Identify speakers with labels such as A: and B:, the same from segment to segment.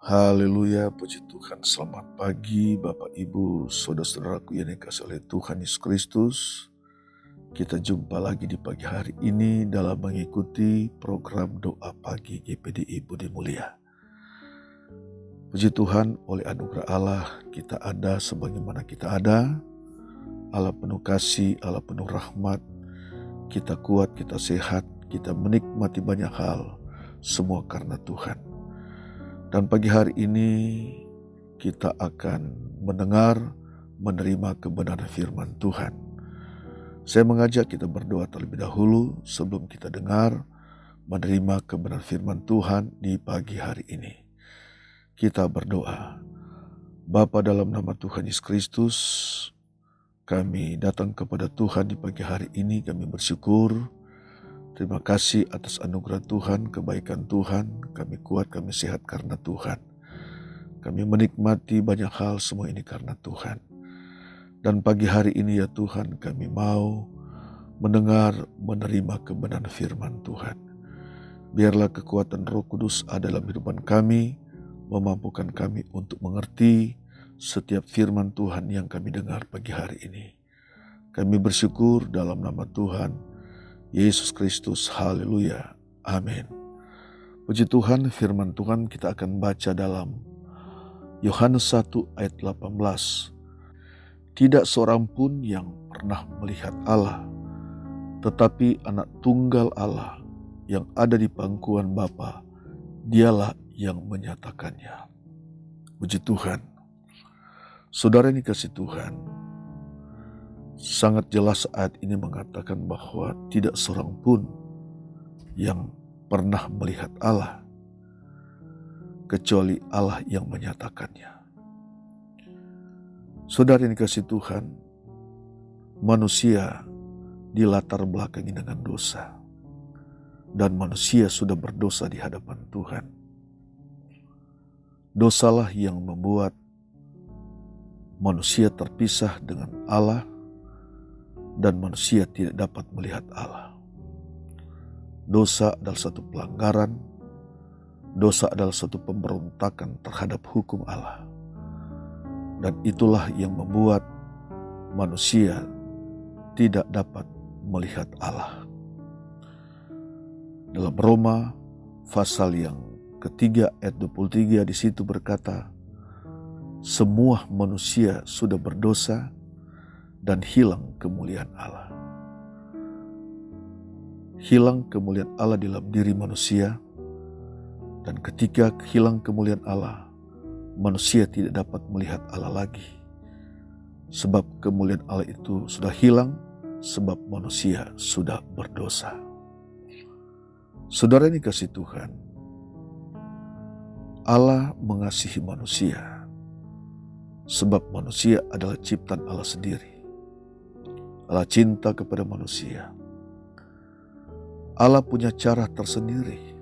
A: Haleluya, puji Tuhan. Selamat pagi Bapak Ibu, saudara-saudaraku yang dikasihi oleh Tuhan Yesus Kristus. Kita jumpa lagi di pagi hari ini dalam mengikuti program doa pagi GPDI Budi Mulia. Puji Tuhan, oleh anugerah Allah kita ada sebagaimana kita ada. Allah penuh kasih, Allah penuh rahmat. Kita kuat, kita sehat, kita menikmati banyak hal. Semua karena Tuhan. Dan pagi hari ini kita akan mendengar, menerima kebenaran firman Tuhan. Saya mengajak kita berdoa terlebih dahulu sebelum kita dengar, menerima kebenaran firman Tuhan di pagi hari ini. Kita berdoa. Bapa, dalam nama Tuhan Yesus Kristus, kami datang kepada Tuhan di pagi hari ini, kami bersyukur. Terima kasih atas anugerah Tuhan, kebaikan Tuhan. Kami kuat, kami sehat karena Tuhan. Kami menikmati banyak hal, semua ini karena Tuhan. Dan pagi hari ini ya Tuhan, kami mau mendengar, menerima kebenaran firman Tuhan. Biarlah kekuatan Roh Kudus ada dalam kehidupan kami, memampukan kami untuk mengerti setiap firman Tuhan yang kami dengar pagi hari ini. Kami bersyukur dalam nama Tuhan Yesus Kristus, haleluya, amin. Puji Tuhan, firman Tuhan kita akan baca dalam Yohanes 1 ayat 18. Tidak seorang pun yang pernah melihat Allah, tetapi anak tunggal Allah yang ada di pangkuan Bapa, dialah yang menyatakannya. Puji Tuhan. Saudara yang dikasihi Tuhan, sangat jelas ayat ini mengatakan bahwa tidak seorang pun yang pernah melihat Allah kecuali Allah yang menyatakannya. Saudara yang dikasihi Tuhan, manusia dilatar belakangi dengan dosa dan manusia sudah berdosa di hadapan Tuhan. Dosalah yang membuat manusia terpisah dengan Allah dan manusia tidak dapat melihat Allah. Dosa adalah satu pelanggaran, dosa adalah satu pemberontakan terhadap hukum Allah. Dan itulah yang membuat manusia tidak dapat melihat Allah. Dalam Roma pasal yang ketiga ayat 23 di situ berkata, semua manusia sudah berdosa dan hilang kemuliaan Allah. Hilang kemuliaan Allah dalam diri manusia, dan ketika hilang kemuliaan Allah, manusia tidak dapat melihat Allah lagi. Sebab kemuliaan Allah itu sudah hilang, sebab manusia sudah berdosa. Saudara yang dikasihi Tuhan, Allah mengasihi manusia, sebab manusia adalah ciptaan Allah sendiri. Allah cinta kepada manusia. Allah punya cara tersendiri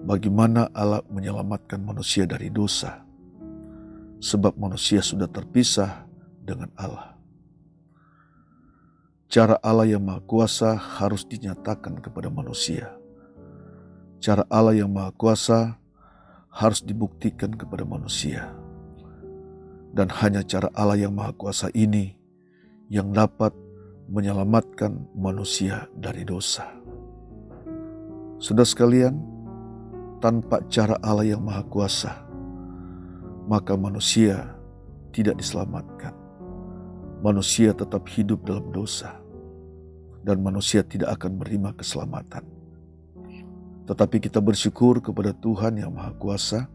A: bagaimana Allah menyelamatkan manusia dari dosa, sebab manusia sudah terpisah dengan Allah. Cara Allah yang Maha Kuasa harus dinyatakan kepada manusia. Cara Allah yang Maha Kuasa harus dibuktikan kepada manusia. Dan hanya cara Allah yang Maha Kuasa ini yang dapat menyelamatkan manusia dari dosa. Saudara sekalian, tanpa cara Allah yang Maha Kuasa, maka manusia tidak diselamatkan. Manusia tetap hidup dalam dosa, dan manusia tidak akan menerima keselamatan. Tetapi kita bersyukur kepada Tuhan yang Maha Kuasa,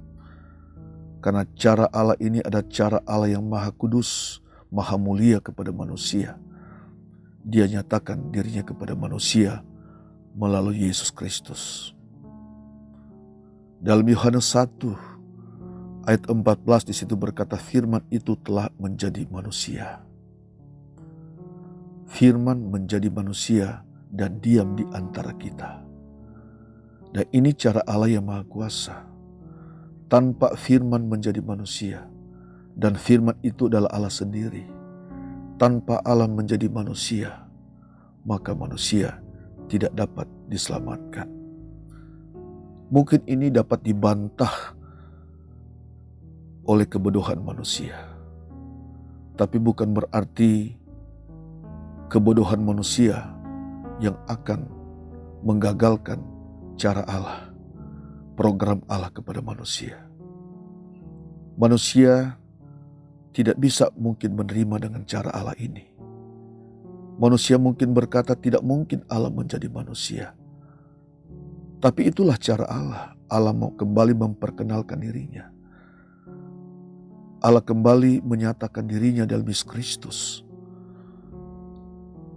A: karena cara Allah ini adalah cara Allah yang Maha Kudus, Maha Mulia kepada manusia. Dia nyatakan dirinya kepada manusia melalui Yesus Kristus. Dalam Yohanes 1 ayat 14 di situ berkata, firman itu telah menjadi manusia. Firman menjadi manusia dan diam di antara kita. Dan ini cara Allah yang Maha Kuasa. Tanpa firman menjadi manusia, dan firman itu adalah Allah sendiri. Tanpa Allah menjadi manusia, maka manusia tidak dapat diselamatkan. Mungkin ini dapat dibantah oleh kebodohan manusia. Tapi bukan berarti kebodohan manusia yang akan menggagalkan cara Allah, program Allah kepada manusia. Manusia tidak bisa mungkin menerima dengan cara Allah ini. Manusia mungkin berkata tidak mungkin Allah menjadi manusia. Tapi itulah cara Allah. Allah mau kembali memperkenalkan dirinya. Allah kembali menyatakan dirinya dalam Yesus Kristus.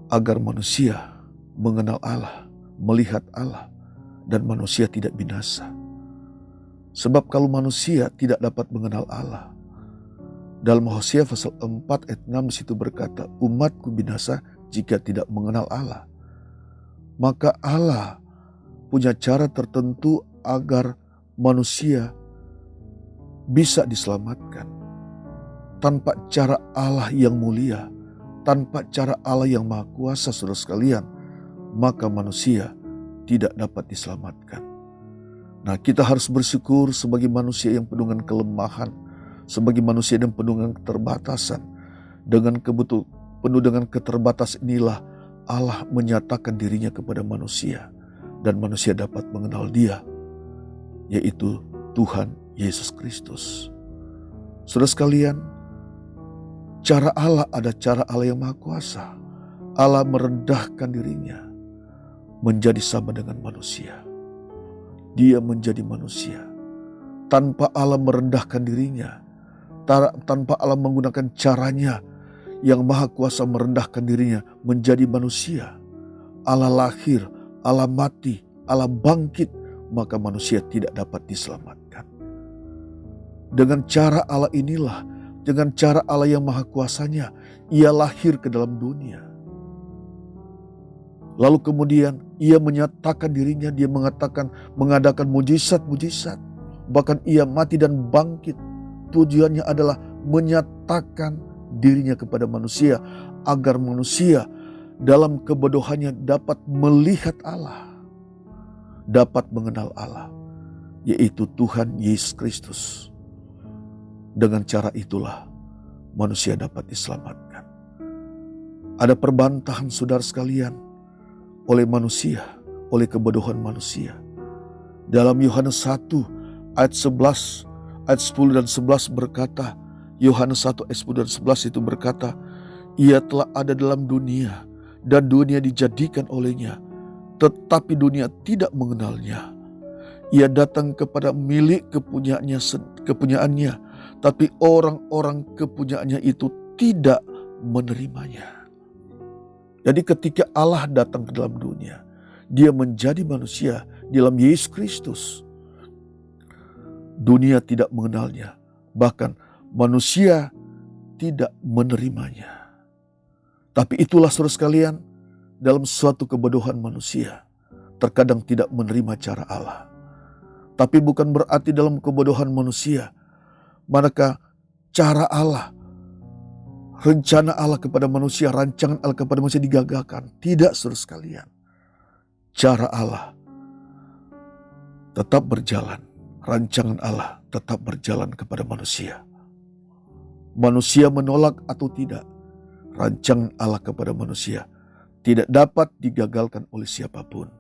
A: Agar manusia mengenal Allah, melihat Allah, dan manusia tidak binasa. Sebab kalau manusia tidak dapat mengenal Allah, dalam Hosea pasal 4 ayat 6 situ berkata, umatku binasa jika tidak mengenal Allah. Maka Allah punya cara tertentu agar manusia bisa diselamatkan. Tanpa cara Allah yang mulia, tanpa cara Allah yang maha kuasa, saudara sekalian, maka manusia tidak dapat diselamatkan. Nah, kita harus bersyukur sebagai manusia yang penuh dengan kelemahan, sebagai manusia yang penuh dengan keterbatasan. Penuh dengan keterbatasan inilah Allah menyatakan dirinya kepada manusia. Dan manusia dapat mengenal Dia, yaitu Tuhan Yesus Kristus. Saudara sekalian, cara Allah ada cara Allah yang maha kuasa. Allah merendahkan dirinya menjadi sama dengan manusia. Dia menjadi manusia. Tanpa Allah merendahkan dirinya, tanpa Allah menggunakan caranya yang maha kuasa merendahkan dirinya menjadi manusia. Allah lahir, Allah mati, Allah bangkit, maka manusia tidak dapat diselamatkan. Dengan cara Allah inilah, dengan cara Allah yang maha kuasanya, Ia lahir ke dalam dunia. Lalu kemudian Ia menyatakan dirinya, Dia mengadakan mujizat-mujizat. Bahkan Ia mati dan bangkit. Tujuannya adalah menyatakan dirinya kepada manusia, agar manusia dalam kebodohannya dapat melihat Allah, dapat mengenal Allah, yaitu Tuhan Yesus Kristus. Dengan cara itulah manusia dapat diselamatkan. Ada perbantahan, saudara sekalian, oleh manusia, oleh kebodohan manusia. Dalam Yohanes 1 ayat 11, ayat 10 dan 11 berkata, Yohanes 1 ayat 10 dan 11 itu berkata, Ia telah ada dalam dunia dan dunia dijadikan olehnya, tetapi dunia tidak mengenalnya. Ia datang kepada milik kepunyaannya, tapi orang-orang kepunyaannya itu tidak menerimanya. Jadi ketika Allah datang ke dalam dunia, Dia menjadi manusia dalam Yesus Kristus. Dunia tidak mengenalnya, bahkan manusia tidak menerimanya. Tapi itulah, saudara sekalian, dalam suatu kebodohan manusia terkadang tidak menerima cara Allah. Tapi bukan berarti dalam kebodohan manusia, manakah cara Allah, rencana Allah kepada manusia, rancangan Allah kepada manusia digagalkan. Tidak, saudara sekalian. Cara Allah tetap berjalan. Rancangan Allah tetap berjalan kepada manusia. Manusia menolak atau tidak, rancangan Allah kepada manusia tidak dapat digagalkan oleh siapapun.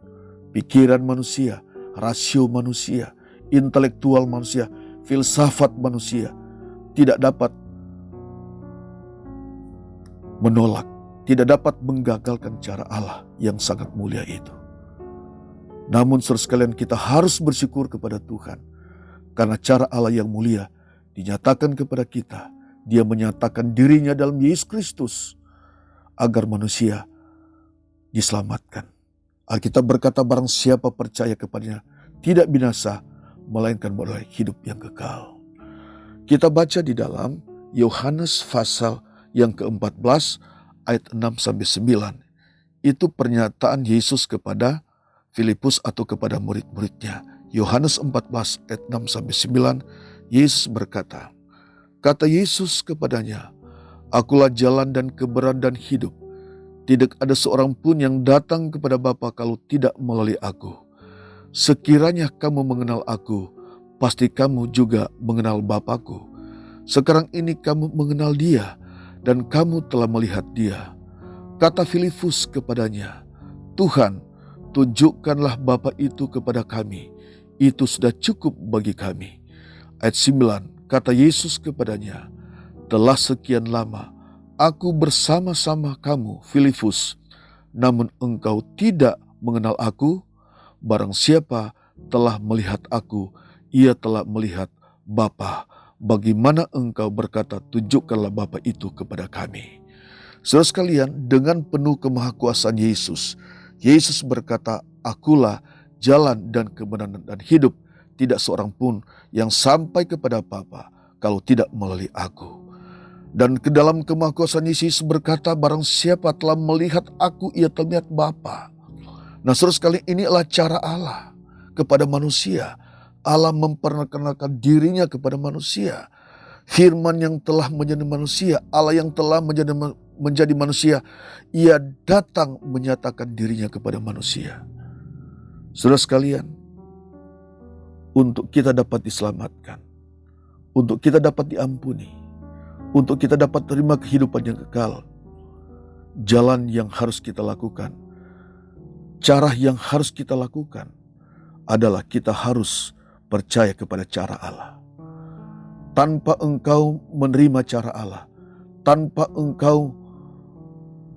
A: Pikiran manusia, rasio manusia, intelektual manusia, filsafat manusia tidak dapat menolak, tidak dapat menggagalkan cara Allah yang sangat mulia itu. Namun saudara sekalian, kita harus bersyukur kepada Tuhan karena cara Allah yang mulia dinyatakan kepada kita. Dia menyatakan dirinya dalam Yesus Kristus agar manusia diselamatkan. Alkitab berkata, barang siapa percaya kepadanya tidak binasa, melainkan beroleh hidup yang kekal. Kita baca di dalam Yohanes pasal yang ke-14 ayat 6-9. Itu pernyataan Yesus kepada Filipus atau kepada murid-muridnya. Yohanes 14 ayat 6-9, Yesus berkata, kata Yesus kepadanya, Akulah jalan dan kebenaran dan hidup. Tidak ada seorang pun yang datang kepada Bapa kalau tidak melalui aku. Sekiranya kamu mengenal aku, pasti kamu juga mengenal Bapa-Ku. Sekarang ini kamu mengenal Dia dan kamu telah melihat Dia. Kata Filipus kepadanya, Tuhan, tunjukkanlah Bapa itu kepada kami. Itu sudah cukup bagi kami. Ayat 9, kata Yesus kepadanya, telah sekian lama aku bersama-sama kamu, Filipus, namun engkau tidak mengenal aku. Barang siapa telah melihat aku, ia telah melihat Bapa. Bagaimana engkau berkata, tunjukkanlah Bapa itu kepada kami? Saudara sekalian, dengan penuh kemahakuasaan Yesus, Yesus berkata, akulah jalan dan kebenaran dan hidup. Tidak seorang pun yang sampai kepada Bapa kalau tidak melalui aku. Dan ke dalam kemahakuasaan Yesus berkata, barang siapa telah melihat aku, ia telah melihat Bapa. Nah saudara sekalian, inilah cara Allah kepada manusia. Allah memperkenalkan dirinya kepada manusia. Firman yang telah menjadi manusia, Allah yang telah menjadi manusia, Ia datang menyatakan dirinya kepada manusia. Saudara sekalian, untuk kita dapat diselamatkan, untuk kita dapat diampuni, untuk kita dapat terima kehidupan yang kekal, jalan yang harus kita lakukan, cara yang harus kita lakukan adalah kita harus percaya kepada cara Allah. Tanpa engkau menerima cara Allah, tanpa engkau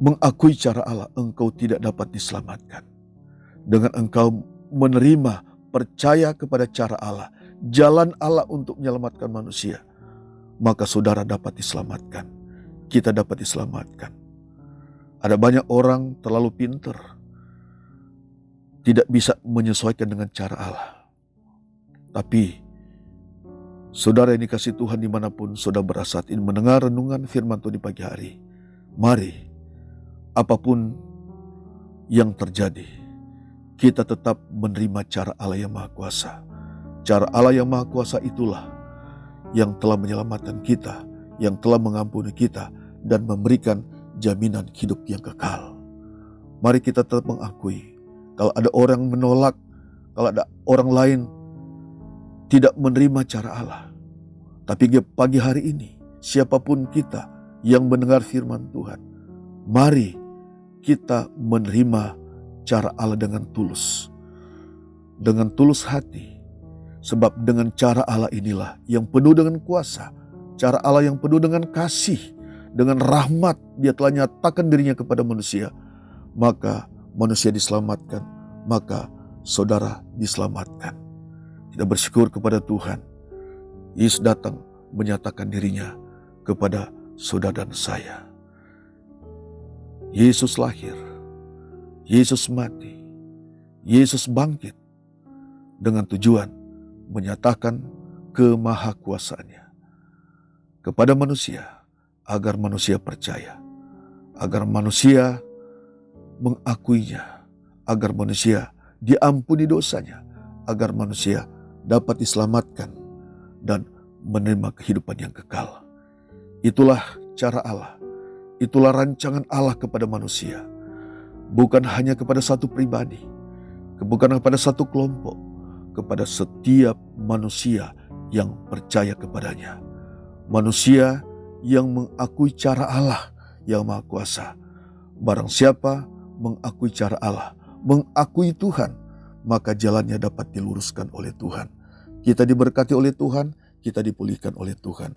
A: mengakui cara Allah, engkau tidak dapat diselamatkan. Dengan engkau menerima, percaya kepada cara Allah, jalan Allah untuk menyelamatkan manusia, maka saudara dapat diselamatkan. Kita dapat diselamatkan. Ada banyak orang terlalu pintar, tidak bisa menyesuaikan dengan cara Allah. Tapi saudara yang dikasihi Tuhan dimanapun saudara berada saat ini mendengar renungan firman Tuhan di pagi hari. Mari, apapun yang terjadi, kita tetap menerima cara Allah yang Maha Kuasa. Cara Allah yang Maha Kuasa itulah yang telah menyelamatkan kita, yang telah mengampuni kita, dan memberikan jaminan hidup yang kekal. Mari kita tetap mengakui, kalau ada orang menolak, kalau ada orang lain tidak menerima cara Allah. Tapi pagi hari ini, siapapun kita yang mendengar firman Tuhan, mari kita menerima cara Allah dengan tulus. Dengan tulus hati. Sebab dengan cara Allah inilah yang penuh dengan kuasa. Cara Allah yang penuh dengan kasih, dengan rahmat, Dia telah nyatakan dirinya kepada manusia. Maka manusia diselamatkan, maka saudara diselamatkan. Kita bersyukur kepada Tuhan. Yesus datang menyatakan dirinya kepada saudara dan saya. Yesus lahir, Yesus mati, Yesus bangkit dengan tujuan menyatakan kemahakuasaannya kepada manusia, agar manusia percaya, agar manusia mengakuinya, agar manusia diampuni dosanya, agar manusia dapat diselamatkan dan menerima kehidupan yang kekal. Itulah cara Allah, itulah rancangan Allah kepada manusia. Bukan hanya kepada satu pribadi, bukan kepada satu kelompok, kepada setiap manusia yang percaya kepadanya. Manusia yang mengakui cara Allah yang Maha Kuasa. Barang siapa mengakui cara Allah, mengakui Tuhan, maka jalannya dapat diluruskan oleh Tuhan. Kita diberkati oleh Tuhan, kita dipulihkan oleh Tuhan.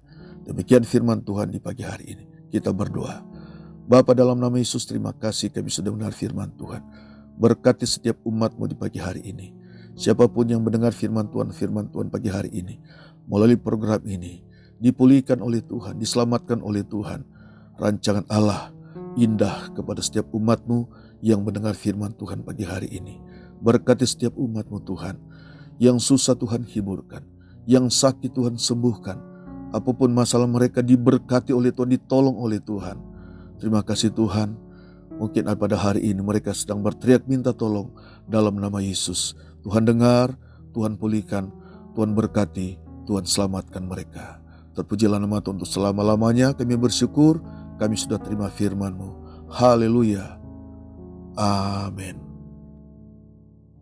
A: Demikian firman Tuhan di pagi hari ini. Kita berdoa. Bapa, dalam nama Yesus, terima kasih kami sudah mendengar firman Tuhan. Berkati setiap umat-Mu di pagi hari ini. Siapapun yang mendengar firman Tuhan pagi hari ini, melalui program ini, dipulihkan oleh Tuhan, diselamatkan oleh Tuhan. Rancangan Allah indah kepada setiap umat-Mu yang mendengar firman Tuhan pagi hari ini. Berkati setiap umat-Mu Tuhan, yang susah Tuhan hiburkan, yang sakit Tuhan sembuhkan, apapun masalah mereka diberkati oleh Tuhan, ditolong oleh Tuhan. Terima kasih Tuhan, mungkin pada hari ini mereka sedang berteriak minta tolong dalam nama Yesus. Tuhan dengar, Tuhan pulihkan, Tuhan berkati, Tuhan selamatkan mereka. Terpujilah nama Tuhan untuk selama-lamanya. Kami bersyukur, kami sudah terima firman-Mu. Haleluya. Amin.